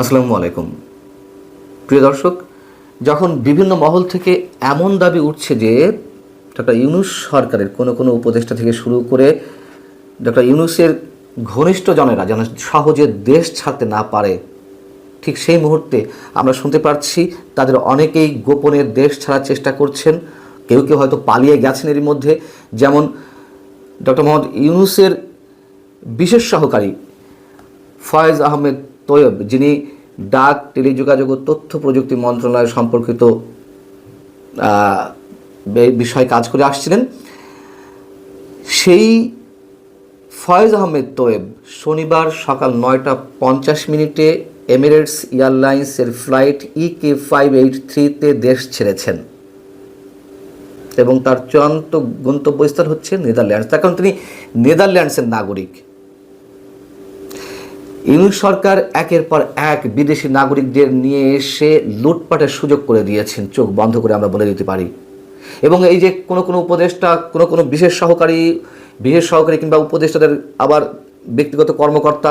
আসসালামু আলাইকুম প্রিয় দর্শক, যখন বিভিন্ন মহল থেকে এমন দাবি উঠছে যে ডক্টর ইউনূস সরকারের কোনো উপদেষ্টা থেকে শুরু করে ডক্টর ইউনূসের ঘনিষ্ঠ জনেরা যেন সহজে দেশ ছাড়তে না পারে, ঠিক সেই মুহূর্তে আমরা শুনতে পাচ্ছি তাদের অনেকেই গোপনে দেশ ছাড়ার চেষ্টা করছেন। কেউ কেউ হয়তো পালিয়ে গেছেন এরই মধ্যে, যেমন ডক্টর মোহাম্মদ ইউনূসের বিশেষ সহকারী ফয়েজ আহমেদ তৈয়ব, যিনি ডাক, টেলিযোগাযোগ ও তথ্য প্রযুক্তি মন্ত্রণালয় সম্পর্কিত বিষয়ে কাজ করে আসছিলেন, সেই ফয়েজ আহমেদ তৈয়ব শনিবার সকাল 9টা 50 এমিরেটস এয়ারলাইন্সের ফ্লাইট EK583-তে দেশ ছেড়েছেন এবং তার চূড়ান্ত গন্তব্যস্থল হচ্ছে নেদারল্যান্ডস। তার কারণ তিনি নেদারল্যান্ডসের নাগরিক। ইউনূস সরকার একের পর এক বিদেশি নাগরিকদের নিয়ে এসে লুটপাটের সুযোগ করে দিয়েছেন, চোখ বন্ধ করে আমরা বলে দিতে পারি। এবং এই যে কোনো উপদেষ্টা, কোনো বিশেষ সহকারী কিংবা উপদেষ্টাদের আবার ব্যক্তিগত কর্মকর্তা,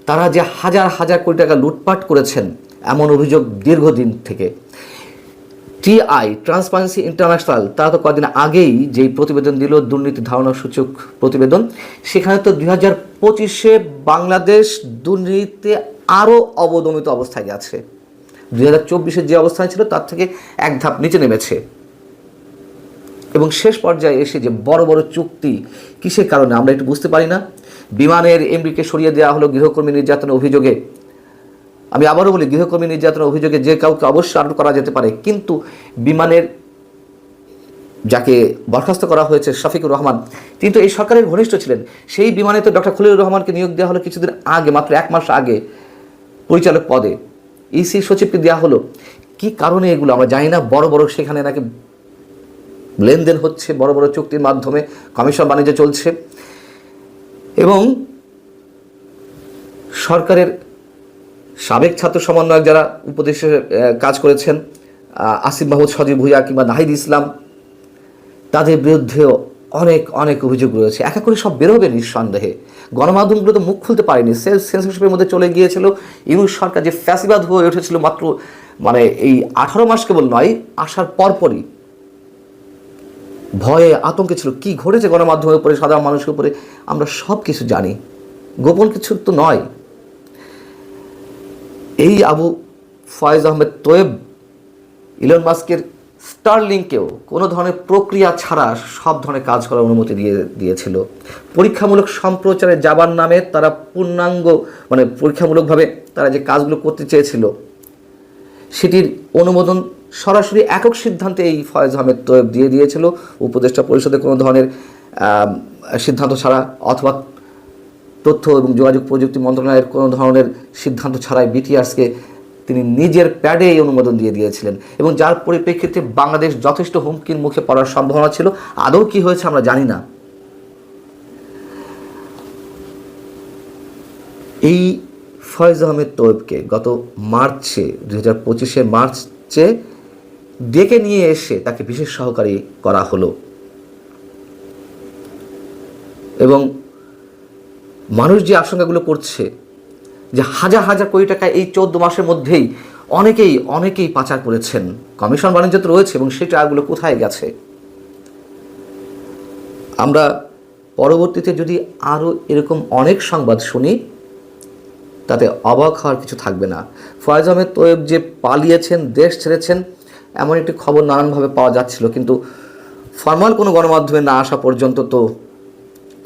তারা যে হাজার হাজার কোটি টাকা লুটপাট করেছেন এমন অভিযোগ দীর্ঘদিন থেকে। ট্রান্সপারেন্সি ইন্টারন্যাশনাল তারা তো কদিন আগেই যেই প্রতিবেদন দিল, দুর্নীতি ধারণা সূচক প্রতিবেদন, সেখানে তো 2025-এ বাংলাদেশ দুর্নীতিতে আরও অবদমিত অবস্থায় গেছে। 2024-এর যে অবস্থায় ছিল তার থেকে এক ধাপ নিচে নেমেছে। এবং শেষ পর্যায়ে এসে যে বড় বড় চুক্তি, কিসের কারণে আমরা একটু বুঝতে পারি না। বিমানের এমডিকে সরিয়ে দেওয়া হলো গৃহকর্মী নির্যাতনের অভিযোগে। আমি আবারও বলি, গৃহকর্মী নির্যাতনের অভিযোগে যে কাউকে অবশ্যই আটক করা যেতে পারে, কিন্তু বিমানের যাকে বরখাস্ত করা হয়েছে শফিকুর রহমান, তিনি তো এই সরকারের ঘনিষ্ঠ ছিলেন। সেই বিমানে তো ডক্টর খলিলুর রহমানকে নিয়োগ দেওয়া হলো কিছুদিন আগে, মাত্র 1 মাস আগে পরিচালক পদে। ইসি সচিবকে দেওয়া হলো। কি কারণে এগুলো আমরা জানি না। বড় বড় সেখানে নাকি লেনদেন হচ্ছে, বড় বড় চুক্তির মাধ্যমে কমিশন বাণিজ্য চলছে। এবং সরকারের সাবেক ছাত্র সমন্বয়ক যারা উপদেশে কাজ করেছেন, আসিফ মাহমুদ সজীব ভুইয়া কিংবা নাহিদ ইসলাম, তাদের বিরুদ্ধেও অনেক অভিযোগ রয়েছে। একা করে সব বেরোবে নিঃসন্দেহে। গণমাধ্যমগুলো তো মুখ খুলতে পারেনি, সেলফ সেন্সরশিপের মধ্যে চলে গিয়েছিল। ইউনূস সরকার যে ফ্যাসিবাদ হয়ে উঠেছিল মাত্র এই 18 মাস কেবল নয়, আসার পরপরই ভয়ে আতঙ্কে ছিল। কি ঘটেছে গণমাধ্যমের উপরে, সাধারণ মানুষের উপরে, আমরা সব কিছু জানি, গোপন কিছু তো নয়। এই ফয়েজ আহমেদ তৈয়ব ইলন মাস্কের স্টারলিংকেও কোনো ধরনের প্রক্রিয়া ছাড়া সব ধরনের কাজ করার অনুমতি দিয়েছিল। পরীক্ষামূলক সম্প্রচারে যাবার নামে তারা পূর্ণাঙ্গ পরীক্ষামূলকভাবে তারা যে কাজগুলো করতে চেয়েছিল, সেটির অনুমোদন সরাসরি একক সিদ্ধান্তে এই ফয়েজ আহমেদ তৈয়ব দিয়ে দিয়েছিল। উপদেষ্টা পরিষদে কোনো ধরনের সিদ্ধান্ত ছাড়া, অথবা তথ্য এবং যোগাযোগ প্রযুক্তি মন্ত্রণালয়ের কোনো ধরনের সিদ্ধান্ত ছাড়াই বিটিআরসকে তিনি নিজের প্যাডে এই অনুমোদন দিয়ে দিয়েছিলেন, এবং যার পরিপ্রেক্ষিতে বাংলাদেশ যথেষ্ট হুমকির মুখে পড়ার সম্ভাবনা ছিল। আদৌ কি হয়েছে আমরা জানি না। এই ফয়েজ আহমেদ তৈয়বকে গত মার্চে 2025-এর মার্চে ডেকে নিয়ে এসে তাকে বিশেষ সহকারী করা হলো। এবং মানুষ যে আশঙ্কাগুলো করছে যে হাজার হাজার কোটি টাকা এই 14 মাসের মধ্যেই অনেকেই পাচার করেছেন, কমিশন বাণিজ্য তো রয়েছে, এবং সেই টাকাগুলো কোথায় গেছে। আমরা পরবর্তীতে যদি আরও এরকম অনেক সংবাদ শুনি, তাতে অবাক হওয়ার কিছু থাকবে না। ফয়েজ আহমেদ তৈয়ব যে পালিয়েছেন, দেশ ছেড়েছেন, এমন একটি খবর নানানভাবে পাওয়া যাচ্ছিল, কিন্তু ফরমাল কোনো গণমাধ্যমে না আসা পর্যন্ত তো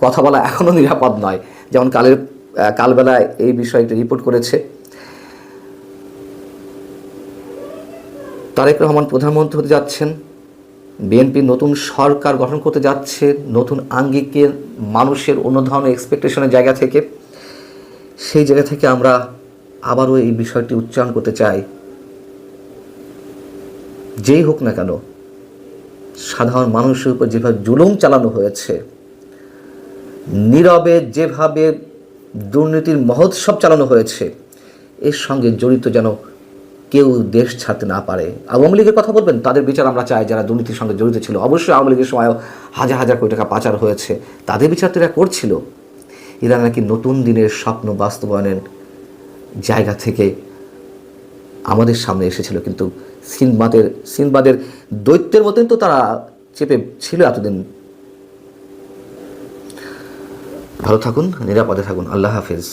কথা বলা এখনও নিরাপদ নয়। যেমন কালবেলায় এই বিষয়টি রিপোর্ট করেছে তারেক রহমান প্রধানমন্ত্রী হতে যাচ্ছেন, বিএনপি নতুন সরকার গঠন করতে যাচ্ছে নতুন আঙ্গিকের, মানুষের অন্য ধরনের এক্সপেকটেশনের জায়গা থেকে। সেই জায়গা থেকে আমরা আবারও এই বিষয়টি উচ্চারণ করতে চাই, যেই হোক না কেন, সাধারণ মানুষের উপর যেভাবে জুলুম চালানো হয়েছে, নীরবে যেভাবে দুর্নীতির মহোৎসব চালানো হয়েছে, এর সঙ্গে জড়িত যেন কেউ দেশ ছাড়তে না পারে। আওয়ামী লীগের কথা বলবেন, তাদের বিচার আমরা চাই। যারা দুর্নীতির সঙ্গে জড়িত ছিল, অবশ্যই আওয়ামী লীগের সময়ও হাজার হাজার কোটি টাকা পাচার হয়েছে, তাদের বিচার তো এরা করছিল। এরা নাকি নতুন দিনের স্বপ্ন বাস্তবায়নের জায়গা থেকে আমাদের সামনে এসেছিল, কিন্তু সিনবাদের দৈত্যের মতন তো তারা চেপে ছিল এতদিন। ভালো থাকুন, নিরাপদে থাকুন। আল্লাহ হাফেজ।